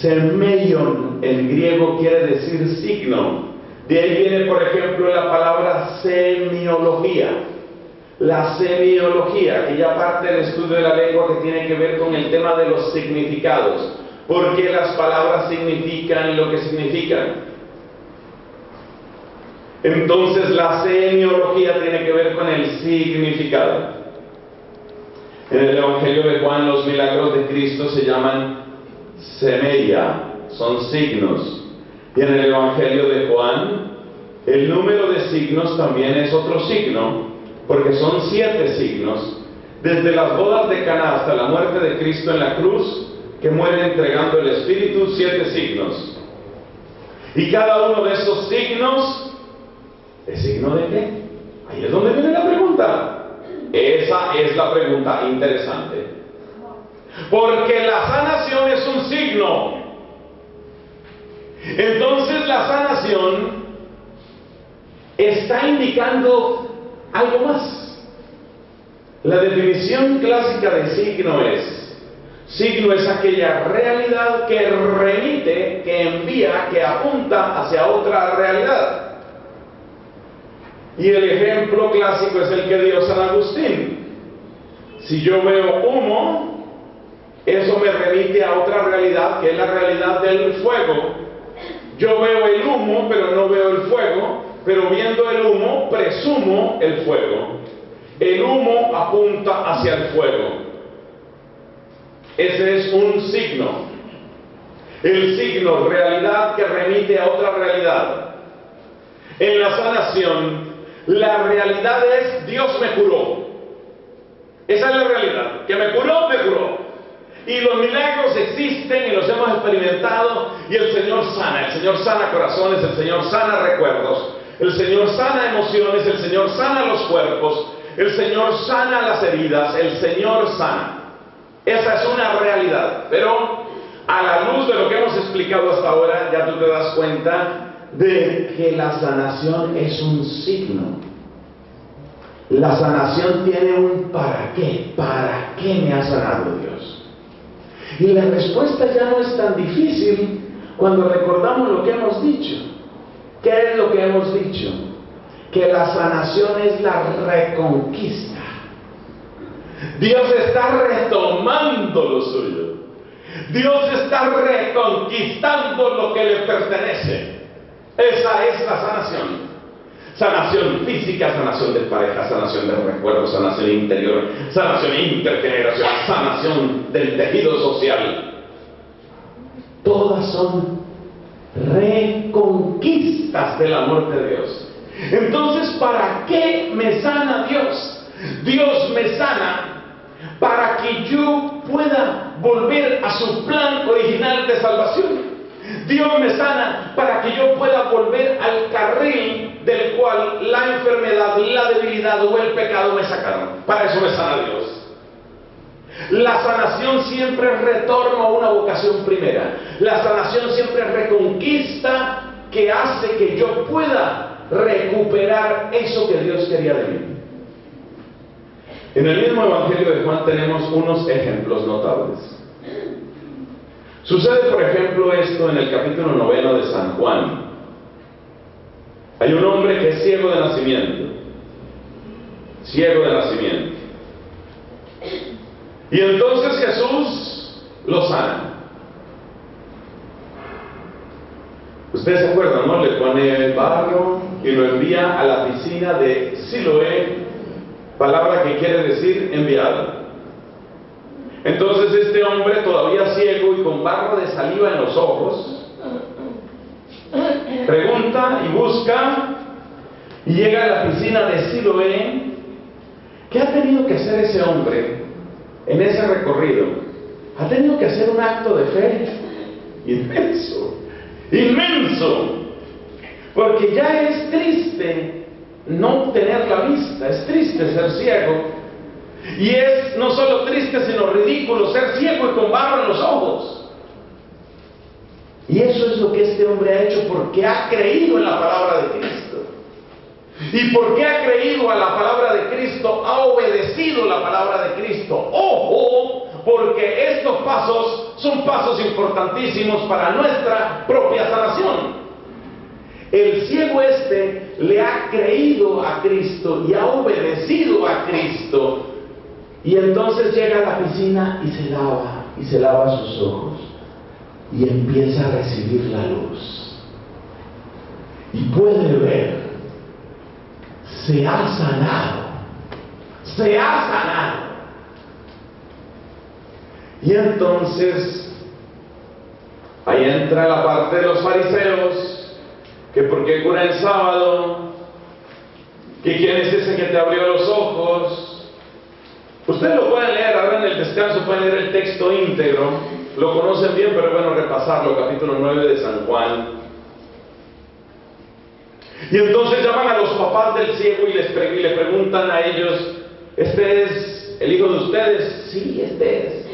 Semeion en griego quiere decir signo. De ahí viene, por ejemplo, la palabra semiología. La semiología, aquella parte del estudio de la lengua que tiene que ver con el tema de los significados. ¿Por qué las palabras significan lo que significan? Entonces la semiología tiene que ver con el significado. En el Evangelio de Juan los milagros de Cristo se llaman semeia, son signos. Y en el Evangelio de Juan el número de signos también es otro signo, porque son 7 signos, desde las bodas de Caná hasta la muerte de Cristo en la cruz, que muere entregando el Espíritu, 7 signos. Y cada uno de esos signos, ¿es signo de qué? Ahí es donde viene la pregunta. Esa es la pregunta interesante. Porque la sanación es un signo. Entonces la sanación está indicando algo más. La definición clásica de signo es aquella realidad que remite, que envía, que apunta hacia otra realidad. Y el ejemplo clásico es el que dio San Agustín. Si yo veo humo, eso me remite a otra realidad, que es la realidad del fuego. Yo veo el humo, pero no veo el fuego, pero viendo el humo, presumo el fuego. El humo apunta hacia el fuego. Ese es un signo. El signo, realidad que remite a otra realidad. En la sanación, la realidad es Dios me curó. Esa es la realidad, que me curó, me curó. Y los milagros existen y los hemos experimentado, y el Señor sana corazones, el Señor sana recuerdos, el Señor sana emociones, el Señor sana los cuerpos, el Señor sana las heridas, el Señor sana. Esa es una realidad, pero a la luz de lo que hemos explicado hasta ahora, ya tú te das cuenta de que la sanación es un signo. La sanación tiene un ¿para qué? ¿Para qué me ha sanado Dios? Y la respuesta ya no es tan difícil cuando recordamos lo que hemos dicho. ¿Qué es lo que hemos dicho? Que la sanación es la reconquista. Dios está retomando lo suyo. Dios está reconquistando lo que le pertenece. Esa es la sanación. Sanación física, sanación de pareja, sanación de recuerdos, sanación interior, sanación intergeneracional, sanación del tejido social. Todas son reconquistas del amor de Dios. Entonces, ¿para qué me sana Dios? Dios me sana para que yo pueda volver a su plan original de salvación. Dios me sana para que yo pueda volver al carril del cual la enfermedad, la debilidad o el pecado me sacaron. Para eso me sana Dios. La sanación siempre es retorno a una vocación primera. La sanación siempre es reconquista que hace que yo pueda recuperar eso que Dios quería de mí. En el mismo Evangelio de Juan tenemos unos ejemplos notables. Sucede, por ejemplo, esto en el capítulo 9 de San Juan. Hay un hombre que es ciego de nacimiento. Ciego de nacimiento. Y entonces Jesús lo sana. Ustedes se acuerdan, ¿no? Le pone el barro y lo envía a la piscina de Siloé, palabra que quiere decir enviado. Entonces este hombre, todavía ciego y con barro de saliva en los ojos, pregunta y busca y llega a la piscina de Siloé. ¿Qué ha tenido que hacer ese hombre en ese recorrido? Ha tenido que hacer un acto de fe inmenso, inmenso, porque ya es triste no tener la vista, es triste ser ciego. Y es no solo triste, sino ridículo ser ciego y con barro en los ojos. Y eso es lo que este hombre ha hecho porque ha creído en la palabra de Cristo. Y porque ha creído a la palabra de Cristo, ha obedecido la palabra de Cristo. ¡Ojo! Porque esto pasos son pasos importantísimos para nuestra propia sanación. El ciego este le ha creído a Cristo y ha obedecido a Cristo. Y entonces llega a la piscina y se lava sus ojos. Y empieza a recibir la luz. Y puede ver. Se ha sanado. Se ha sanado. Y entonces, ahí entra la parte de los fariseos. Que por qué cura el sábado, que quién es ese que te abrió los ojos. Ustedes lo pueden leer, ahora en el descanso pueden leer el texto íntegro, lo conocen bien, pero es bueno repasarlo, capítulo 9 de San Juan. Y entonces llaman a los papás del ciego y le preguntan a ellos, ¿este es el hijo de ustedes? Sí, este es.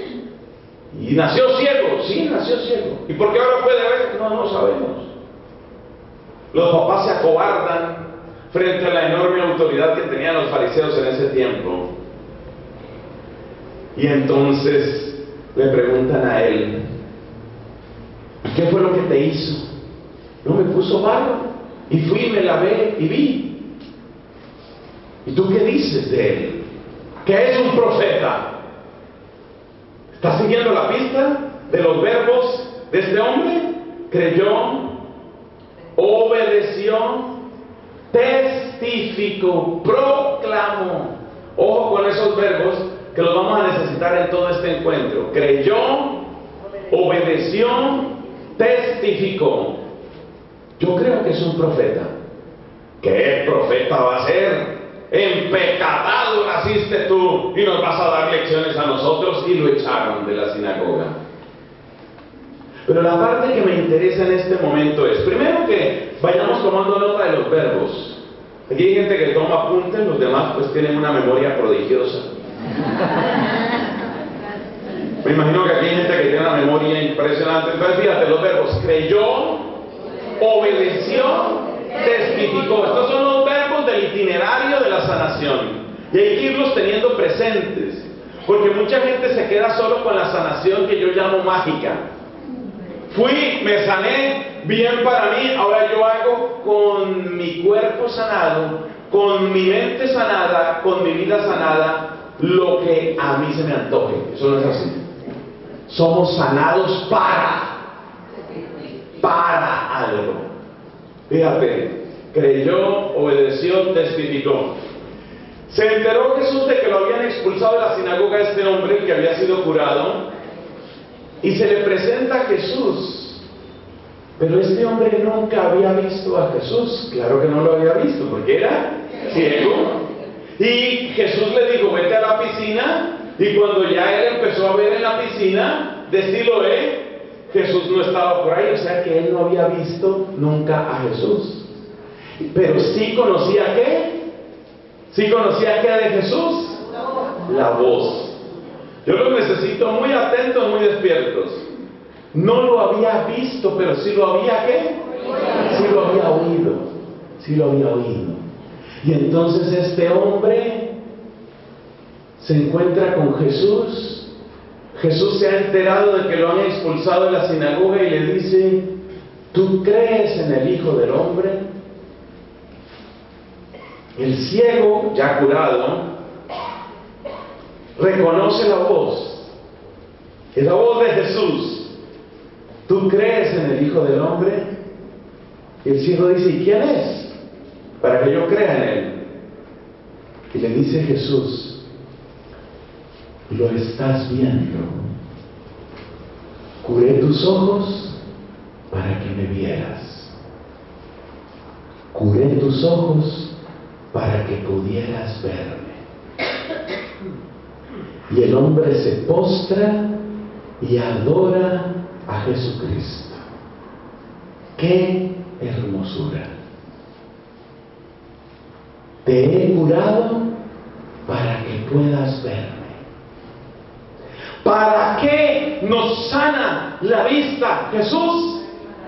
¿Y nació ciego? Sí, nació ciego. ¿Y por qué ahora puede ver? No sabemos. Los papás se acobardan frente a la enorme autoridad que tenían los fariseos en ese tiempo. Y entonces le preguntan a él, ¿qué fue lo que te hizo? No, me puso barro y fui y me lavé y vi. ¿Y tú qué dices de él? Que es un profeta. ¿Estás siguiendo la pista de los verbos de este hombre? Creyó, obedeció, testificó, proclamó. Ojo con esos verbos que los vamos a necesitar en todo este encuentro. Creyó, obedeció, testificó. Yo creo que es un profeta. ¿Qué profeta va a ser? Empecatado naciste tú y nos vas a dar lecciones a nosotros. Y lo echaron de la sinagoga. Pero la parte que me interesa en este momento es, primero que vayamos tomando nota de los verbos. Aquí hay gente que toma apuntes, los demás pues tienen una memoria prodigiosa. Me imagino que aquí hay gente que tiene una memoria impresionante. Entonces fíjate, los verbos, creyó, obedeció, testificó. Estos son los verbos del itinerario de la sanación. Y hay que irlos teniendo presentes. Porque mucha gente se queda solo con la sanación que yo llamo mágica. Fui, me sané, bien para mí, ahora yo hago con mi cuerpo sanado, con mi mente sanada, con mi vida sanada, lo que a mí se me antoje. Eso no es así. Somos sanados para algo. Fíjate, creyó, obedeció, testificó. Se enteró Jesús de que lo habían expulsado de la sinagoga a este hombre que había sido curado. Y se le presenta a Jesús. Pero este hombre nunca había visto a Jesús. Claro que no lo había visto, porque era ciego. Y Jesús le dijo, vete a la piscina. Y cuando ya él empezó a ver en la piscina de Siloé, Jesús no estaba por ahí. O sea que él no había visto nunca a Jesús. Pero sí conocía ¿qué? ¿Sí conocía qué de Jesús? La voz. Yo los necesito muy atentos, muy despiertos. No lo había visto, pero sí lo había ¿qué? Sí lo había oído. Sí lo había oído. Y entonces este hombre se encuentra con Jesús. Jesús se ha enterado de que lo han expulsado de la sinagoga y le dice, ¿tú crees en el Hijo del Hombre? El ciego, ya curado, reconoce la voz. Es la voz de Jesús. ¿Tú crees en el Hijo del Hombre? Y el ciego dice, ¿y quién es? Para que yo crea en él. Y le dice Jesús, lo estás viendo. Curé tus ojos para que me vieras. Curé tus ojos para que pudieras verme. Y el hombre se postra y adora a Jesucristo. ¡Qué hermosura! Te he curado para que puedas verme. ¿Para qué nos sana la vista Jesús?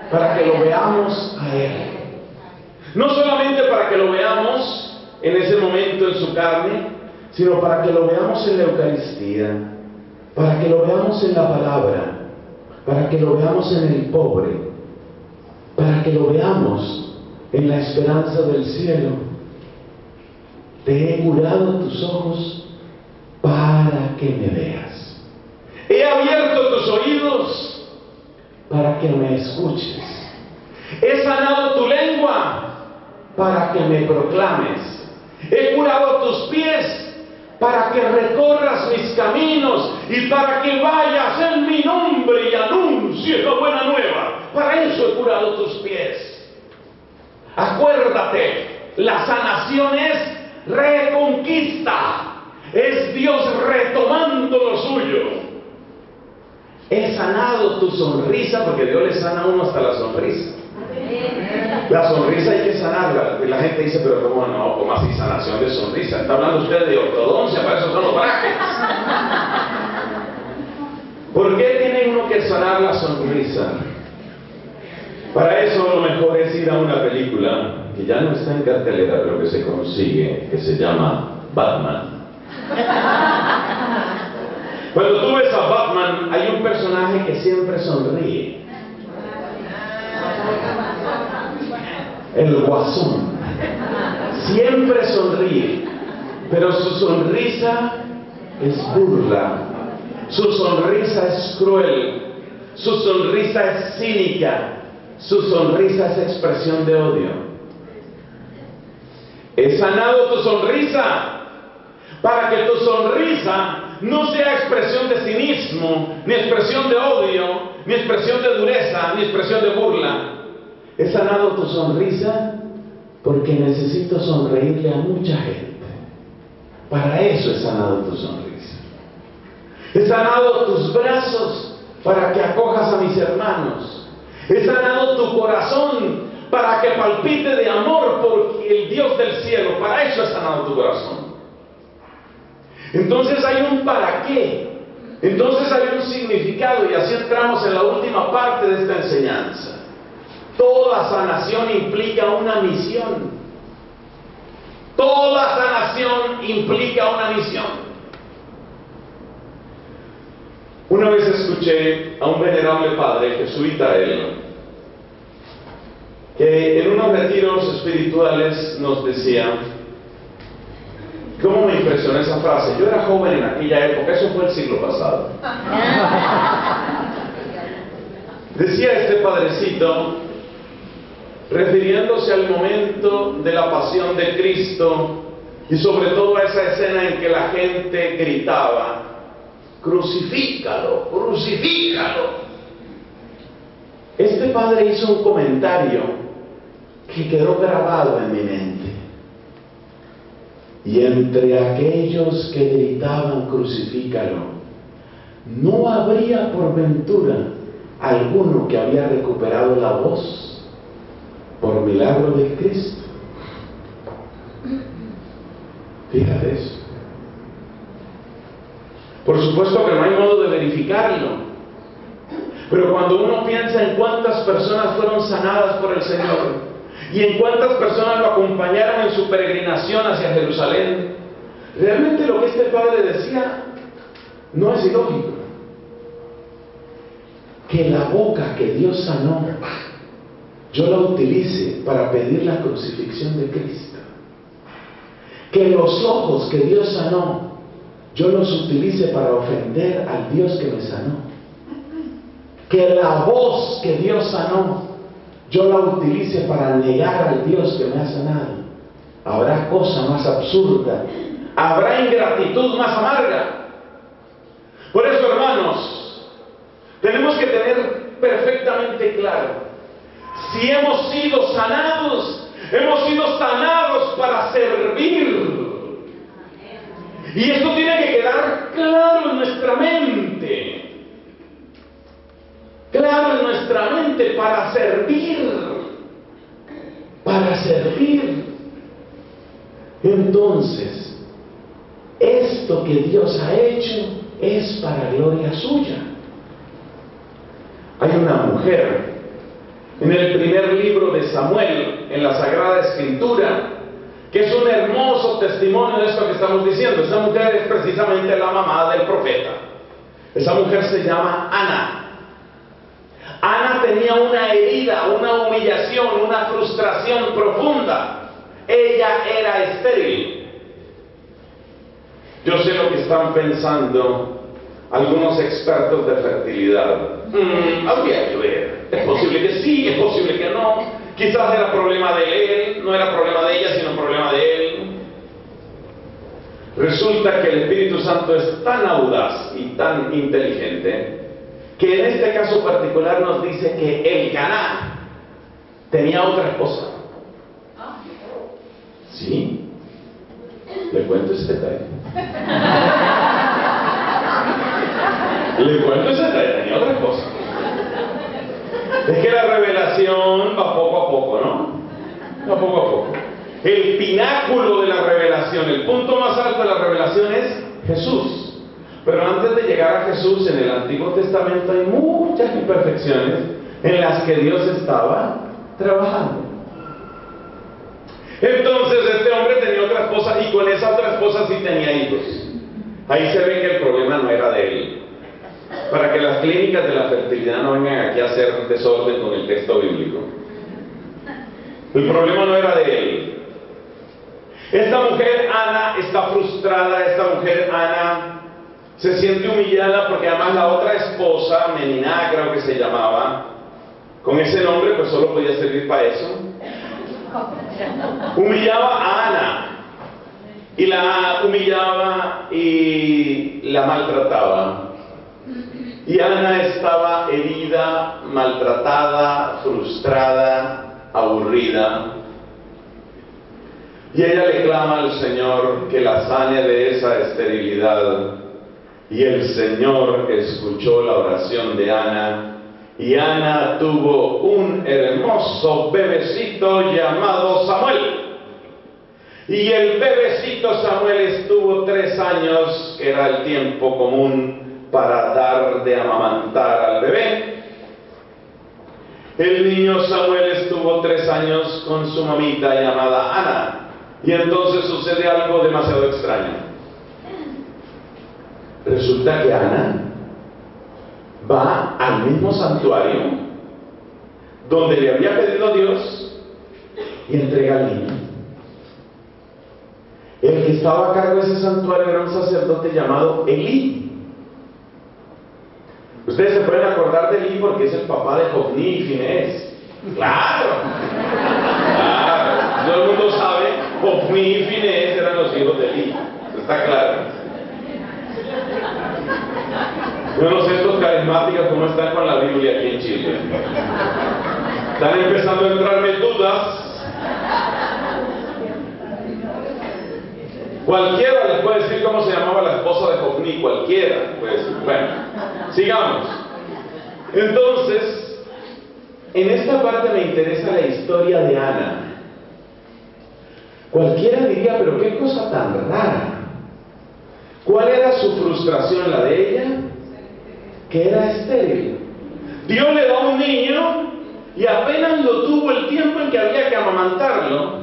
Para que lo veamos a Él. No solamente para que lo veamos en ese momento en su carne, sino para que lo veamos en la Eucaristía, para que lo veamos en la palabra, para que lo veamos en el pobre, para que lo veamos en la esperanza del cielo. Te he curado tus ojos para que me veas. He abierto tus oídos para que me escuches. He sanado tu lengua para que me proclames. He curado tus pies para que recorras mis caminos y para que vayas en mi nombre y anuncies la buena nueva. Para eso he curado tus pies. Acuérdate, la sanación es reconquista. Es Dios retomando lo suyo. He sanado tu sonrisa, porque Dios le sana a uno hasta la sonrisa. La sonrisa hay que sanarla. Y la gente dice, pero ¿cómo no? ¿Cómo así sanación de sonrisa? Está hablando usted de ortodoncia, para eso son los brackets. ¿Por qué tiene uno que sanar la sonrisa? Para eso lo mejor es ir a una película que ya no está en cartelera, pero que se consigue, que se llama Batman. Cuando tú ves a Batman, hay un personaje que siempre sonríe. El Guasón. Siempre sonríe, pero su sonrisa es burla, su sonrisa es cruel, su sonrisa es cínica, su sonrisa es expresión de odio. He sanado tu sonrisa para que tu sonrisa no sea expresión de cinismo, ni expresión de odio, ni expresión de dureza, ni expresión de burla. He sanado tu sonrisa porque necesito sonreírle a mucha gente. Para eso he sanado tu sonrisa. He sanado tus brazos para que acojas a mis hermanos. He sanado tu corazón para que palpite de amor por el Dios del cielo. Para eso he sanado tu corazón. Entonces hay un para qué. Entonces hay un significado, y así entramos en la última parte de esta enseñanza. Toda sanación implica una misión. Toda sanación implica una misión. Una vez escuché a un venerable padre jesuita, que en unos retiros espirituales nos decía, ¿cómo me impresionó esa frase? Yo era joven en aquella época, eso fue el siglo pasado. Decía este padrecito, refiriéndose al momento de la pasión de Cristo y sobre todo a esa escena en que la gente gritaba, crucifícalo, crucifícalo. Este padre hizo un comentario que quedó grabado en mi mente. Y entre aquellos que gritaban crucifícalo, ¿no habría por ventura alguno que había recuperado la voz por milagro de Cristo? Fíjate eso. Por supuesto que no hay modo de verificarlo, pero cuando uno piensa en cuántas personas fueron sanadas por el Señor y en cuántas personas lo acompañaron en su peregrinación hacia Jerusalén, realmente lo que este padre decía no es ilógico. Que la boca que Dios sanó, yo la utilice para pedir la crucifixión de Cristo. Que los ojos que Dios sanó, yo los utilice para ofender al Dios que me sanó. Que la voz que Dios sanó, yo la utilice para negar al Dios que me ha sanado. Habrá cosa más absurda, habrá ingratitud más amarga. Por eso, hermanos, tenemos que tener perfectamente claro, si hemos sido sanados para servir. Y esto tiene que quedar claro en nuestra mente. Claro en nuestra mente, para servir. Para servir. Entonces, esto que Dios ha hecho es para gloria suya. Hay una mujer en el primer libro de Samuel, en la Sagrada Escritura, que es un hermoso testimonio de esto que estamos diciendo. Esa mujer es precisamente la mamá del profeta. Esa mujer se llama Ana. Ana tenía una herida, una humillación, una frustración profunda. Ella era estéril. Yo sé lo que están pensando algunos expertos de fertilidad. Habría que ver. Es posible que sí, es posible que no. Quizás era problema de él, no era problema de ella, sino problema de él. Resulta que el Espíritu Santo es tan audaz y tan inteligente que en este caso particular nos dice que Elcaná tenía otra esposa. ¿Sí? Le cuento ese detalle. Le cuento ese detalle, tenía otra esposa. Es que la revelación va poco a poco, ¿no? Va poco a poco. El pináculo de la revelación, el punto más alto de la revelación es Jesús. Pero antes de llegar a Jesús, en el Antiguo Testamento hay muchas imperfecciones en las que Dios estaba trabajando. Entonces este hombre tenía otra esposa y con esa otra esposa sí tenía hijos. Ahí se ve que el problema no era de él. Para que las clínicas de la fertilidad no vengan aquí a hacer desorden con el texto bíblico. El problema no era de él. Esta mujer Ana está frustrada, esta mujer Ana se siente humillada porque además la otra esposa, Meniná creo que se llamaba, con ese nombre pues solo podía servir para eso, humillaba a Ana y la humillaba y la maltrataba. Y Ana estaba herida, maltratada, frustrada, aburrida. Y ella le clama al Señor que la sane de esa esterilidad. Y el Señor escuchó la oración de Ana. Y Ana tuvo un hermoso bebecito llamado Samuel. Y el bebecito Samuel estuvo 3 años, que era el tiempo común para dar de amamantar al bebé. El niño Samuel estuvo 3 años con su mamita llamada Ana. Y entonces sucede algo demasiado extraño. Resulta que Ana va al mismo santuario donde le había pedido a Dios y entrega al niño. El que estaba a cargo de ese santuario era un sacerdote llamado Elí. Ustedes se pueden acordar de Elí porque es el papá de Jofní y Finés. ¡Claro! ¡Claro! Todo el mundo sabe, Jofní y Finés eran los hijos de Elí. Está claro. Yo no sé estos carismáticos cómo están con la Biblia aquí en Chile. Están empezando a entrarme dudas. Cualquiera les puede decir cómo se llamaba la esposa de Jofní, cualquiera. Pues, bueno, sigamos. Entonces, en esta parte me interesa la historia de Ana. Cualquiera diría, pero qué cosa tan rara. ¿Cuál era su frustración, la de ella? Que era estéril. Dios le da un niño y apenas lo tuvo el tiempo en que había que amamantarlo.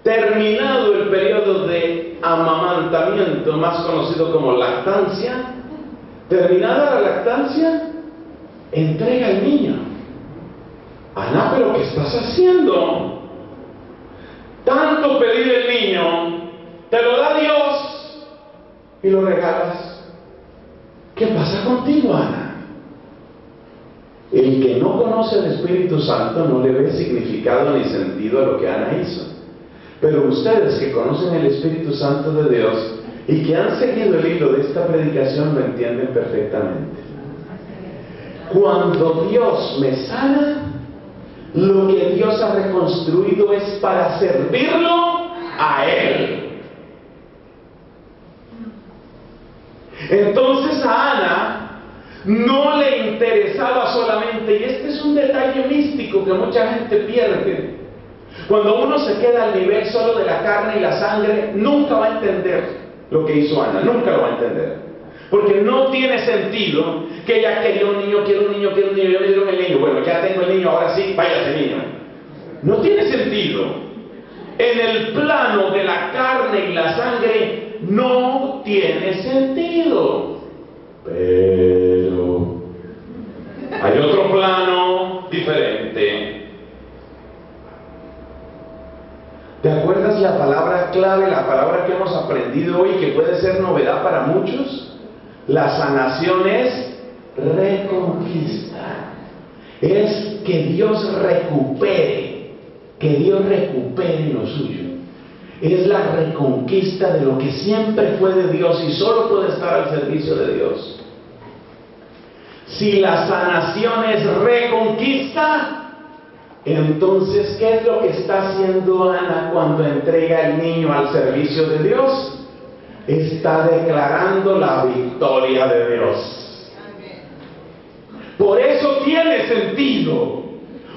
Terminado el periodo de amamantamiento, más conocido como lactancia, terminada la lactancia, entrega al niño. Ana, ¿pero qué estás haciendo? Tanto pedir el niño, te lo da Dios y lo regalas. ¿Qué pasa contigo, Ana? El que no conoce al Espíritu Santo no le ve significado ni sentido a lo que Ana hizo. Pero ustedes que conocen el Espíritu Santo de Dios y que han seguido el hilo de esta predicación lo entienden perfectamente. Cuando Dios me sana, lo que Dios ha reconstruido es para servirlo a Él. Entonces a Ana no le interesaba solamente, y este es un detalle místico que mucha gente pierde. Cuando uno se queda al nivel solo de la carne y la sangre, nunca va a entender lo que hizo Ana, nunca lo va a entender. Porque no tiene sentido que ella quería un niño, quiero un niño, ya me dieron el niño, bueno, ya tengo el niño, ahora sí, váyase niño. No tiene sentido. En el plano de la carne y la sangre no tiene sentido. la palabra clave, la palabra que hemos aprendido hoy, que puede ser novedad para muchos? La sanación es reconquista. Es que Dios recupere lo suyo. Es la reconquista de lo que siempre fue de Dios y solo puede estar al servicio de Dios. Si la sanación es reconquista, entonces, ¿qué es lo que está haciendo Ana cuando entrega el niño al servicio de Dios? Está declarando la victoria de Dios. Por eso tiene sentido.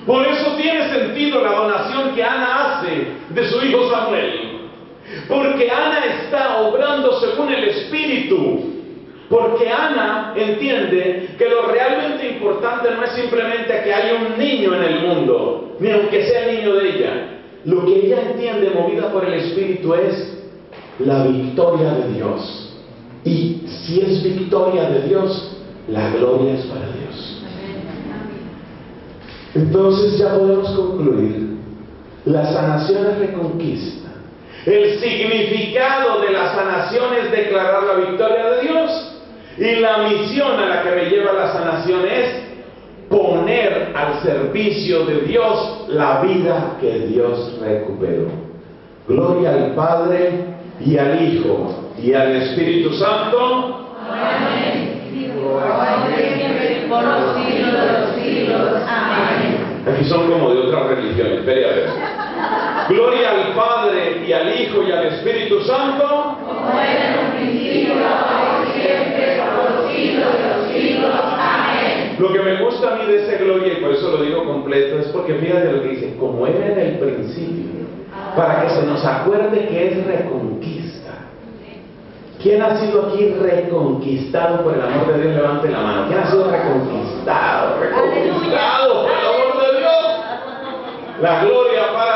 Por eso tiene sentido la donación que Ana hace de su hijo Samuel. Porque Ana está obrando según el Espíritu. Porque Ana entiende que lo realmente importante no es simplemente que haya un niño en el mundo, ni aunque sea el niño de ella. Lo que ella entiende, movida por el Espíritu, es la victoria de Dios. Y si es victoria de Dios, la gloria es para Dios. Entonces ya podemos concluir. La sanación es reconquista. El significado de la sanación es declarar la victoria de Dios. Y la misión a la que me lleva la sanación es poner al servicio de Dios la vida que Dios recuperó. Gloria al Padre y al Hijo y al Espíritu Santo. Amén. Por los siglos de los siglos. Amén. Aquí son como de otras religiones. Espere a ver. Gloria al Padre y al Hijo y al Espíritu Santo. Como era en un principio, ahora y siempre, por los siglos de los siglos. Amén. Lo que me gusta a mí de esa gloria, y por eso lo digo completo, es porque fíjate lo que dice, como era en el principio, para que se nos acuerde que es reconquista. ¿Quién ha sido aquí reconquistado por el amor de Dios? Levante la mano. ¿Quién ha sido reconquistado? Reconquistado por el amor de Dios. La gloria para